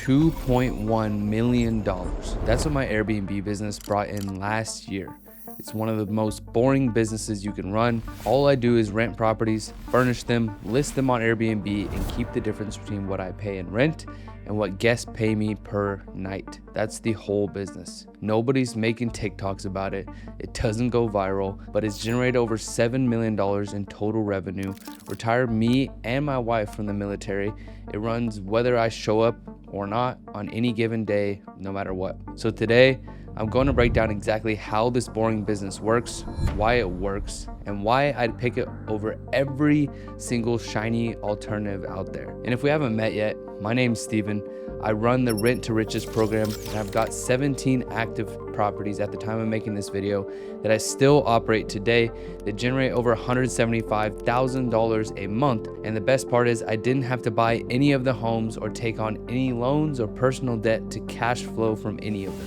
$2.1 million. That's what my Airbnb business brought in last year. It's one of the most boring businesses you can run. All I do is rent properties, furnish them, list them on Airbnb, and keep the difference between what I pay in rent and what guests pay me per night. That's the whole business. Nobody's making TikToks about it. It doesn't go viral, but it's generated over $7 million in total revenue, retired me and my wife from the military. It runs whether I show up or not on any given day, no matter what. So today, I'm going to break down exactly how this boring business works, why it works, and why I'd pick it over every single shiny alternative out there. And if we haven't met yet, my name's Steven. I run the Rent to Riches program, and I've got 17 active properties at the time of making this video that I still operate today that generate over $175,000 a month. And the best part is I didn't have to buy any of the homes or take on any loans or personal debt to cash flow from any of them.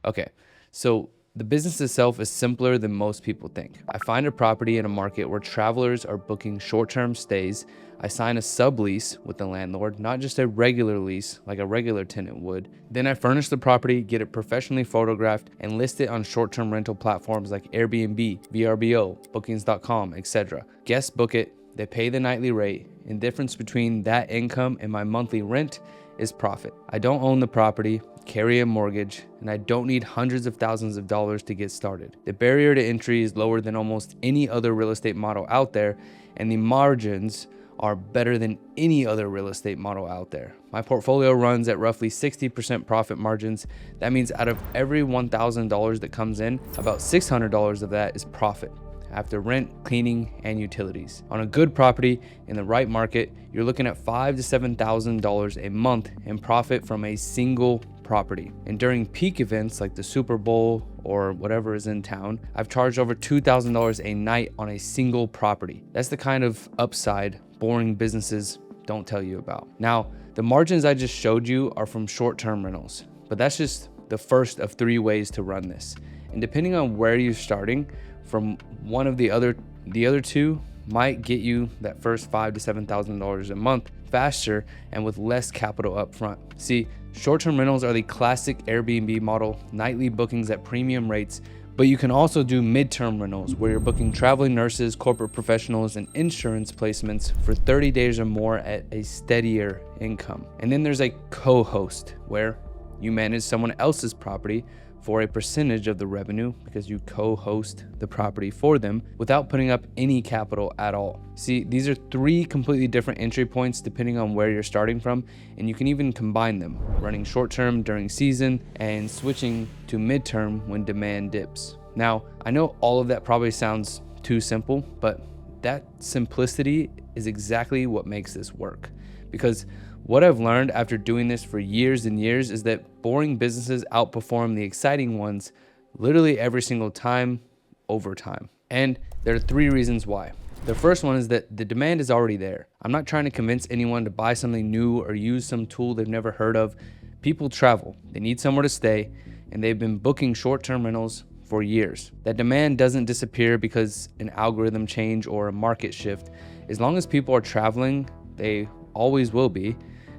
Okay, so the business itself is simpler than most people think. I find a property in a market where travelers are booking short-term stays. I sign a sublease with the landlord, not just a regular lease like a regular tenant would. Then I furnish the property, get it professionally photographed, and list it on short-term rental platforms like Airbnb, VRBO, Bookings.com, etc. Guests book it, they pay the nightly rate, and the difference between that income and my monthly rent is profit. I don't own the property, carry a mortgage, and I don't need hundreds of thousands of dollars to get started. The barrier to entry is lower than almost any other real estate model out there, and the margins are better than any other real estate model out there. My portfolio runs at roughly 60% profit margins. That means out of every $1,000 that comes in, about $600 of that is profit after rent, cleaning, and utilities. On a good property in the right market, you're looking at $5,000 to $7,000 a month in profit from a single property. And during peak events like the Super Bowl or whatever is in town, I've charged over $2,000 a night on a single property. That's the kind of upside boring businesses don't tell you about. Now, the margins I just showed you are from short-term rentals, but that's just the first of 3 ways to run this. And depending on where you're starting, from one of the other 2 might get you that first $5,000 to $7,000 a month faster and with less capital up front. See, short-term rentals are the classic Airbnb model, nightly bookings at premium rates, but you can also do midterm rentals where you're booking traveling nurses, corporate professionals, and insurance placements for 30 days or more at a steadier income. And then there's a co-host where you manage someone else's property for a percentage of the revenue because you co-host the property for them without putting up any capital at all. See, these are 3 completely different entry points depending on where you're starting from, and you can even combine them, running short-term during season and switching to midterm when demand dips. Now, I know all of that probably sounds too simple, but that simplicity is exactly what makes this work. Because what I've learned after doing this for years and years is that boring businesses outperform the exciting ones literally every single time over time. And there are 3 reasons why. The first one is that the demand is already there. I'm not trying to convince anyone to buy something new or use some tool they've never heard of. People travel, they need somewhere to stay, and they've been booking short-term rentals for years. That demand doesn't disappear because an algorithm change or a market shift. As long as people are traveling, they always will be.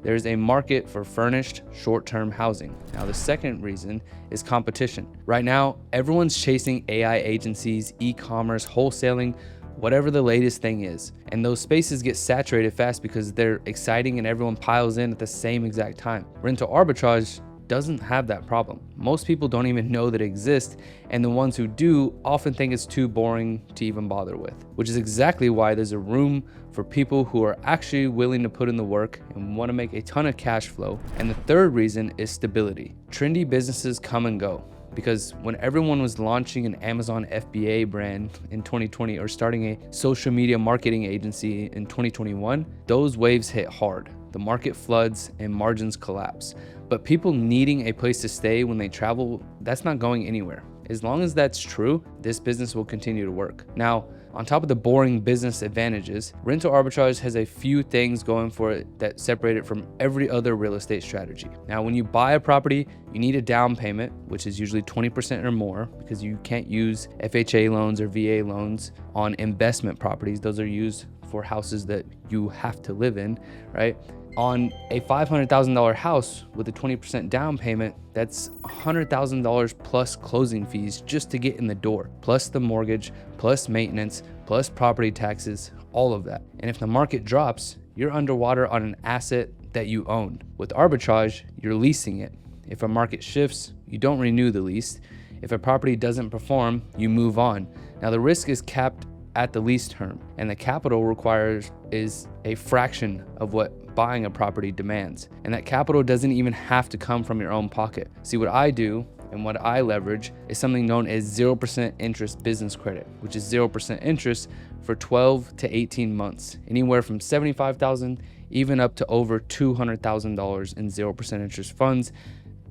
There's a market for furnished short-term housing. Now, the second reason is competition. Right now, everyone's chasing AI agencies, e-commerce, wholesaling, whatever the latest thing is. And those spaces get saturated fast because they're exciting and everyone piles in at the same exact time. Rental arbitrage doesn't have that problem. Most people don't even know that it exists, and the ones who do often think it's too boring to even bother with, which is exactly why there's a room for people who are actually willing to put in the work and want to make a ton of cash flow. And the third reason is stability. Trendy businesses come and go, because when everyone was launching an Amazon FBA brand in 2020 or starting a social media marketing agency in 2021, those waves hit hard. The market floods and margins collapse. But people needing a place to stay when they travel, that's not going anywhere. As long as that's true, this business will continue to work. Now, on top of the boring business advantages, rental arbitrage has a few things going for it that separate it from every other real estate strategy. Now, when you buy a property, you need a down payment, which is usually 20% or more, because you can't use FHA loans or VA loans on investment properties. Those are used for houses that you have to live in, right? on a $500,000 house with a 20% down payment, that's $100,000 plus closing fees just to get in the door, plus the mortgage, plus maintenance, plus property taxes, all of that. And if the market drops, you're underwater on an asset that you own. With arbitrage, you're leasing it. If a market shifts, you don't renew the lease. If a property doesn't perform, you move on. Now the risk is capped at the lease term, and the capital requires is a fraction of what buying a property demands. And that capital doesn't even have to come from your own pocket. See, what I do and what I leverage is something known as 0% interest business credit, which is 0% interest for 12 to 18 months, anywhere from $75,000 even up to over $200,000 in 0% interest funds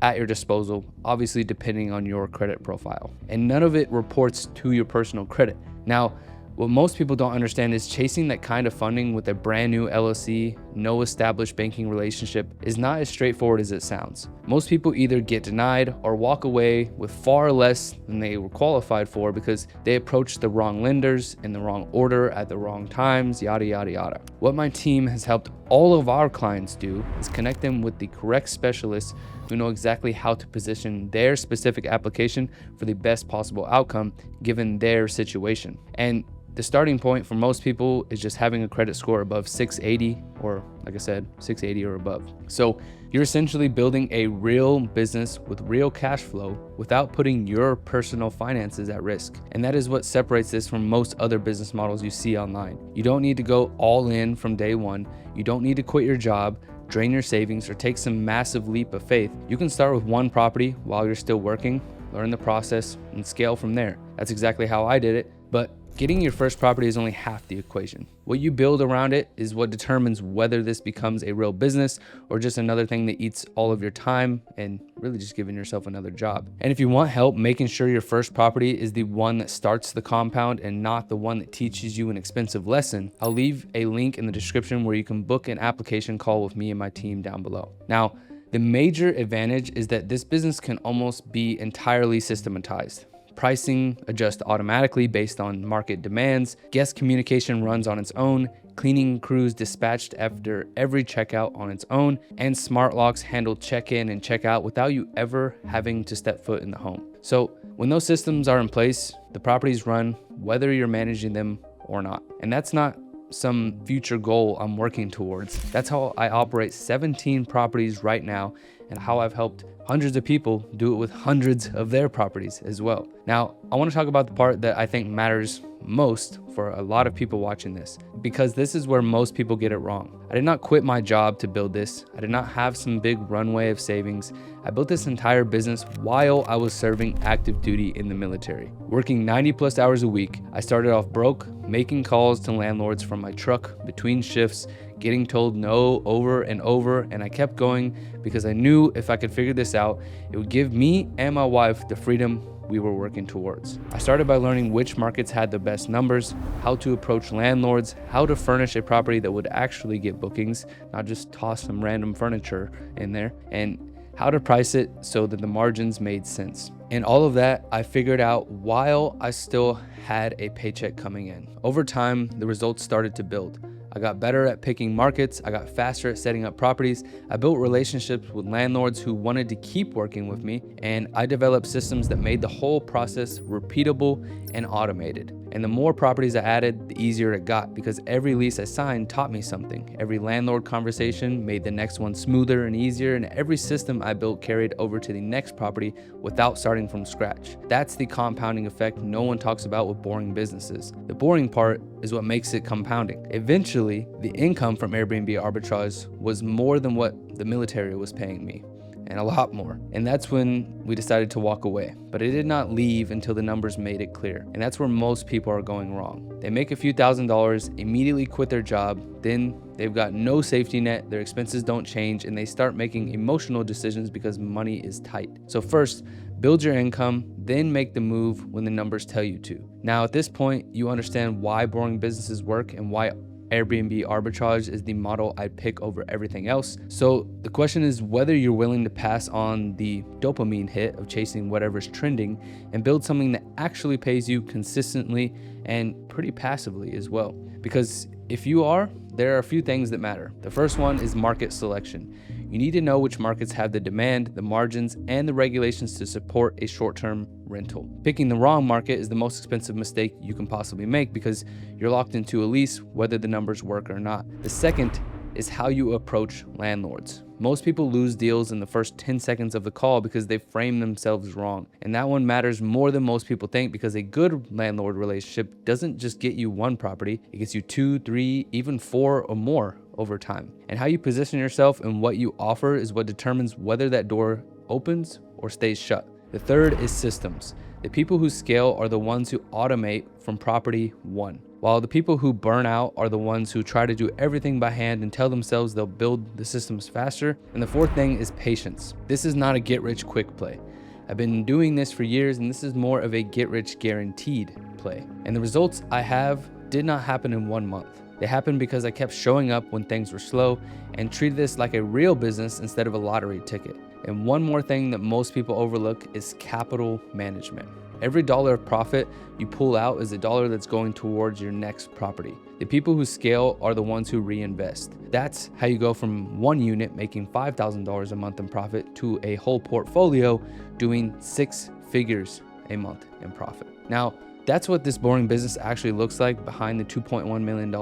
at your disposal, obviously depending on your credit profile. And none of it reports to your personal credit. Now, what most people don't understand is chasing that kind of funding with a brand new LLC, no established banking relationship, is not as straightforward as it sounds. Most people either get denied or walk away with far less than they were qualified for because they approached the wrong lenders in the wrong order at the wrong times, yada, yada, yada. What my team has helped all of our clients do is connect them with the correct specialists who know exactly how to position their specific application for the best possible outcome given their situation. And the starting point for most people is just having a credit score above 680, or like I said, 680 or above. So you're essentially building a real business with real cash flow without putting your personal finances at risk. And that is what separates this from most other business models you see online. You don't need to go all in from day one. You don't need to quit your job, drain your savings, or take some massive leap of faith. You can start with one property while you're still working, learn the process, and scale from there. That's exactly how I did it. But getting your first property is only half the equation. What you build around it is what determines whether this becomes a real business or just another thing that eats all of your time and really just giving yourself another job. And if you want help making sure your first property is the one that starts the compound and not the one that teaches you an expensive lesson, I'll leave a link in the description where you can book an application call with me and my team down below. Now, the major advantage is that this business can almost be entirely systematized. Pricing adjusts automatically based on market demands, guest communication runs on its own, cleaning crews dispatched after every checkout on its own, and smart locks handle check-in and check-out without you ever having to step foot in the home. So when those systems are in place, the properties run whether you're managing them or not. And that's not some future goal I'm working towards. That's how I operate 17 properties right now and how I've helped hundreds of people do it with hundreds of their properties as well. Now, I want to talk about the part that I think matters most for a lot of people watching this, because this is where most people get it wrong. I did not quit my job to build this. I did not have some big runway of savings. I built this entire business while I was serving active duty in the military. Working 90 plus hours a week, I started off broke, making calls to landlords from my truck between shifts, getting told no over and over, and I kept going because I knew if I could figure this out, it would give me and my wife the freedom we were working towards. I started by learning which markets had the best numbers, how to approach landlords, how to furnish a property that would actually get bookings, not just toss some random furniture in there, and how to price it so that the margins made sense. And all of that I figured out while I still had a paycheck coming in. Over time, the results started to build. I got better at picking markets, I got faster at setting up properties, I built relationships with landlords who wanted to keep working with me, and I developed systems that made the whole process repeatable and automated. And the more properties I added, the easier it got, because every lease I signed taught me something. Every landlord conversation made the next one smoother and easier, and every system I built carried over to the next property without starting from scratch. That's the compounding effect no one talks about with boring businesses. The boring part is what makes it compounding. Eventually, the income from Airbnb Arbitrage was more than what the military was paying me, and a lot more. And that's when we decided to walk away. But I did not leave until the numbers made it clear. And that's where most people are going wrong. They make a few $1,000s, immediately quit their job, then they've got no safety net, their expenses don't change, and they start making emotional decisions because money is tight. So first, build your income, then make the move when the numbers tell you to. Now at this point, you understand why boring businesses work and why Airbnb Arbitrage is the model I'd pick over everything else. So the question is whether you're willing to pass on the dopamine hit of chasing whatever's trending and build something that actually pays you consistently and pretty passively as well. Because If you are, there are a few things that matter. The first one is market selection. You need to know which markets have the demand, the margins, and the regulations to support a short-term rental. Picking the wrong market is the most expensive mistake you can possibly make because you're locked into a lease whether the numbers work or not. The second is how you approach landlords. Most people lose deals in the first 10 seconds of the call because they frame themselves wrong. And that one matters more than most people think, because a good landlord relationship doesn't just get you one property, it gets you 2, 3, even 4 or more over time. And how you position yourself and what you offer is what determines whether that door opens or stays shut. The third is systems. The people who scale are the ones who automate from property 1, while the people who burn out are the ones who try to do everything by hand and tell themselves they'll build the systems faster. And the fourth thing is patience. This is not a get-rich-quick play. I've been doing this for years, and this is more of a get-rich-guaranteed play. And the results I have did not happen in 1 month. They happened because I kept showing up when things were slow and treated this like a real business instead of a lottery ticket. And one more thing that most people overlook is capital management. Every dollar of profit you pull out is a dollar that's going towards your next property. The people who scale are the ones who reinvest. That's how you go from one unit making $5,000 a month in profit to a whole portfolio doing 6 figures a month in profit. Now, that's what this boring business actually looks like behind the $2.1 million.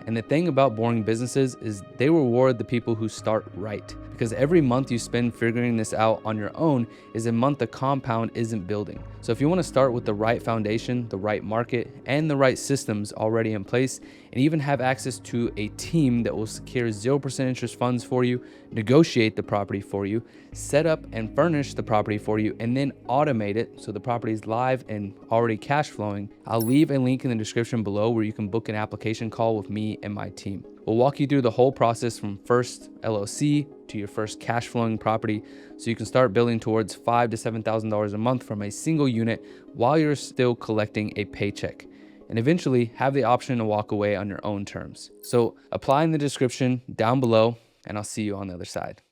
And the thing about boring businesses is they reward the people who start right. Because every month you spend figuring this out on your own is a month the compound isn't building. So if you want to start with the right foundation, the right market, and the right systems already in place, and even have access to a team that will secure 0% interest funds for you, negotiate the property for you, set up and furnish the property for you, and then automate it so the property is live and already cash flowing, I'll leave a link in the description below where you can book an application call with me and my team. We'll walk you through the whole process from first LOC to your first cash flowing property so you can start building towards $5,000 to $7,000 a month from a single unit while you're still collecting a paycheck, and eventually have the option to walk away on your own terms. So apply in the description down below, and I'll see you on the other side.